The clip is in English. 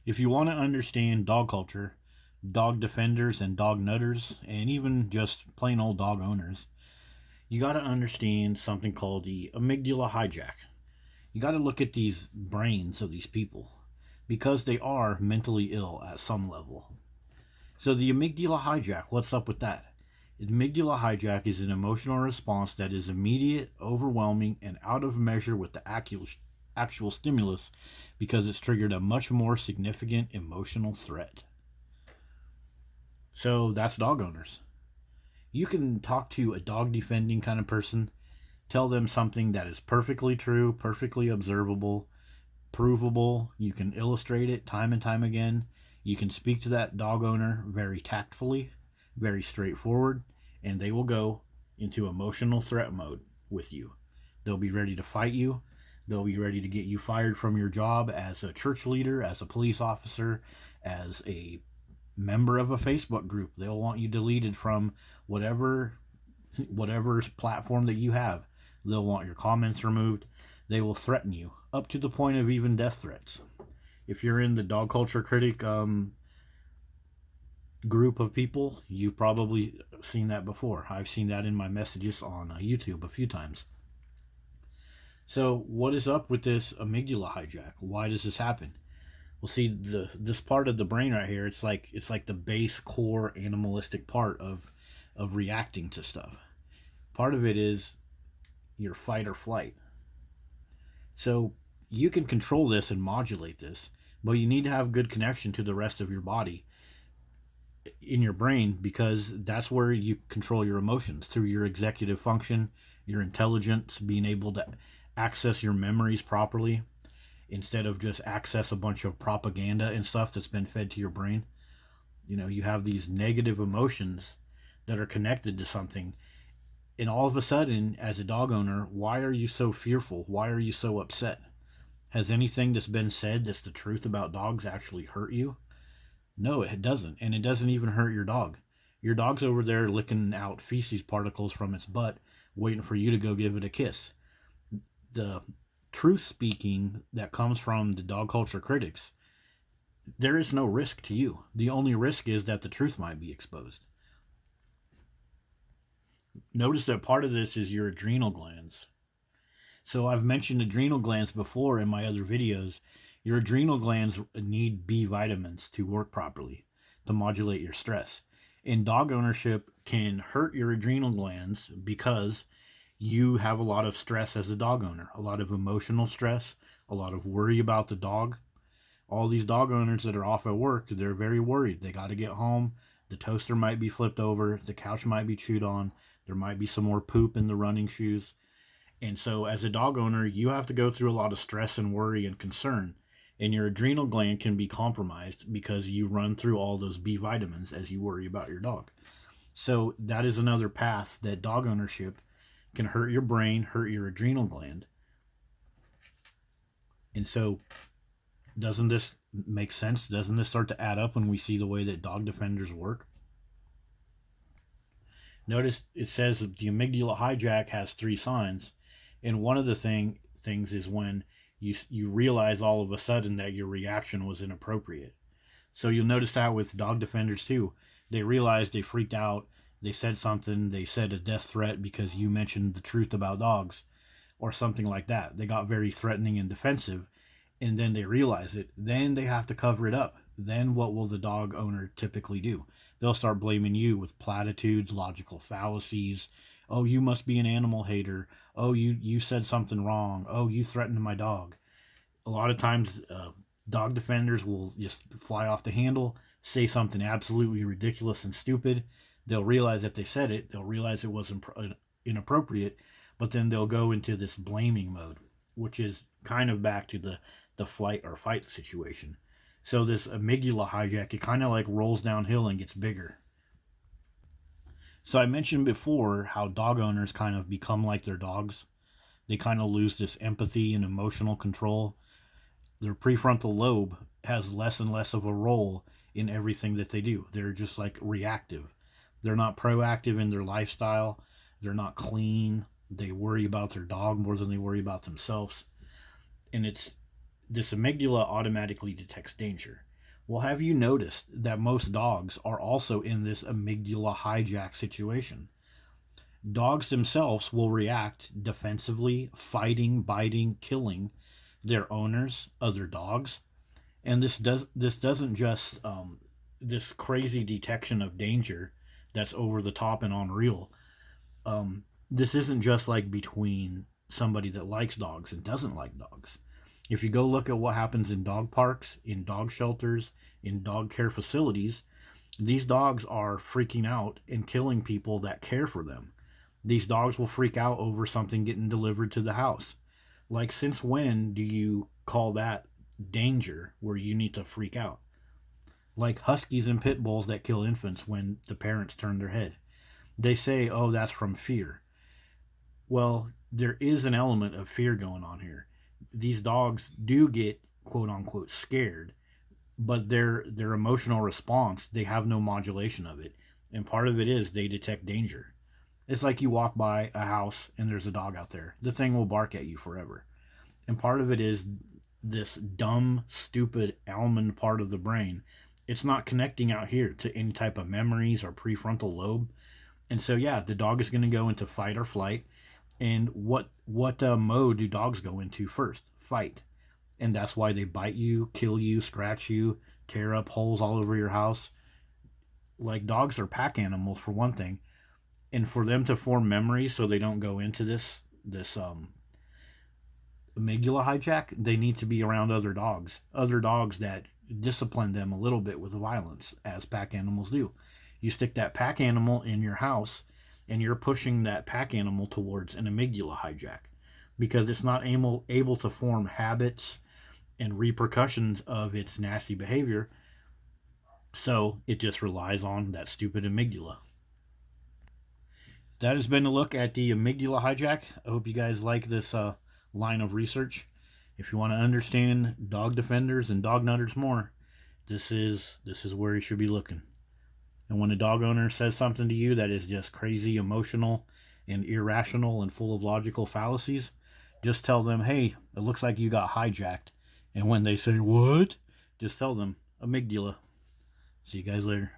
If you want to understand dog culture, dog defenders and dog nutters, and even just plain old dog owners, you got to understand something called the amygdala hijack. You got to look at these brains of these people because they are mentally ill at some level. So, the amygdala hijack, what's up with that? Amygdala hijack is an emotional response that is immediate, overwhelming, and out of measure with the actual stimulus because it's triggered a much more significant emotional threat. So that's dog owners. You can talk to a dog defending kind of person, tell them something that is perfectly true, perfectly observable, provable. You can illustrate it time and time again. You can speak to that dog owner very tactfully, very straightforward, and they will go into emotional threat mode with you. They'll be ready to fight you. They'll be ready to get you fired from your job as a church leader, as a police officer, as a member of a Facebook group. They'll want you deleted from whatever platform that you have. They'll want your comments removed. They will threaten you up to the point of even death threats. If you're in the dog culture critic group of people, you've probably seen that before. I've seen that in my messages on YouTube a few times. So what is up with this amygdala hijack? Why does this happen? Well, see, this part of the brain right here, it's like the base core animalistic part of reacting to stuff. Part of it is your fight or flight. So you can control this and modulate this, but you need to have good connection to the rest of your body in your brain, because that's where you control your emotions through your executive function, your intelligence, being able to access your memories properly instead of just access a bunch of propaganda and stuff that's been fed to your brain. You know, you have these negative emotions that are connected to something, and all of a sudden, as a dog owner, why are you so fearful? Why are you so upset? Has anything that's been said that's the truth about dogs actually hurt you? No, it doesn't. And it doesn't even hurt your dog. Your dog's over there licking out feces particles from its butt, waiting for you to go give it a kiss. The truth speaking that comes from the dog culture critics, there is no risk to you. The only risk is that the truth might be exposed. Notice that part of this is your adrenal glands. So I've mentioned adrenal glands before in my other videos. Your adrenal glands need B vitamins to work properly, to modulate your stress. And dog ownership can hurt your adrenal glands because you have a lot of stress as a dog owner, a lot of emotional stress, a lot of worry about the dog. All these dog owners that are off at work, they're very worried. They got to get home. The toaster might be flipped over. The couch might be chewed on. There might be some more poop in the running shoes. And so as a dog owner, you have to go through a lot of stress and worry and concern. And your adrenal gland can be compromised because you run through all those B vitamins as you worry about your dog. So that is another path that dog ownership can hurt your brain, hurt your adrenal gland. And so doesn't this make sense? Doesn't this start to add up when we see the way that dog defenders work? Notice it says that the amygdala hijack has 3 signs. And one of the things is when you realize all of a sudden that your reaction was inappropriate. So you'll notice that with dog defenders too. They realized, they freaked out, they said something, they said a death threat because you mentioned the truth about dogs or something like that. They got very threatening and defensive, and then they realize it. Then they have to cover it up. Then what will the dog owner typically do? They'll start blaming you with platitudes, logical fallacies. Oh, you must be an animal hater. Oh, you said something wrong. Oh, you threatened my dog. A lot of times, dog defenders will just fly off the handle, say something absolutely ridiculous and stupid. They'll realize that they said it. They'll realize it was inappropriate, but then they'll go into this blaming mode, which is kind of back to the flight or fight situation. So this amygdala hijack, it kind of like rolls downhill and gets bigger. So I mentioned before how dog owners kind of become like their dogs. They kind of lose this empathy and emotional control. Their prefrontal lobe has less and less of a role in everything that they do. They're just like reactive. They're not proactive in their lifestyle. They're not clean. They worry about their dog more than they worry about themselves. And it's this amygdala automatically detects danger. Well, have you noticed that most dogs are also in this amygdala hijack situation? Dogs themselves will react defensively, fighting, biting, killing their owners, other dogs, and this doesn't just this crazy detection of danger that's over the top and unreal. This isn't just like between somebody that likes dogs and doesn't like dogs. If you go look at what happens in dog parks, in dog shelters, in dog care facilities, these dogs are freaking out and killing people that care for them. These dogs will freak out over something getting delivered to the house. Like, since when do you call that danger where you need to freak out? Like huskies and pit bulls that kill infants when the parents turn their head. They say, oh, that's from fear. Well, there is an element of fear going on here. These dogs do get quote unquote scared, but their emotional response, they have no modulation of it. And part of it is they detect danger. It's like you walk by a house and there's a dog out there. The thing will bark at you forever. And part of it is this dumb, stupid almond part of the brain. It's not connecting out here to any type of memories or prefrontal lobe. And so, yeah, the dog is going to go into fight or flight. And what mode do dogs go into first? Fight. And that's why they bite you, kill you, scratch you, tear up holes all over your house. Like, dogs are pack animals for one thing, and for them to form memories so they don't go into this amygdala hijack, they need to be around other dogs that discipline them a little bit with violence, as pack animals do. You stick that pack animal in your house, and you're pushing that pack animal towards an amygdala hijack because it's not able to form habits and repercussions of its nasty behavior. So it just relies on that stupid amygdala. That has been a look at the amygdala hijack. I hope you guys like this line of research. If you want to understand dog defenders and dog nutters more, this is where you should be looking. And when a dog owner says something to you that is just crazy, emotional, and irrational and full of logical fallacies, just tell them, hey, it looks like you got hijacked. And when they say, what? Just tell them, amygdala. See you guys later.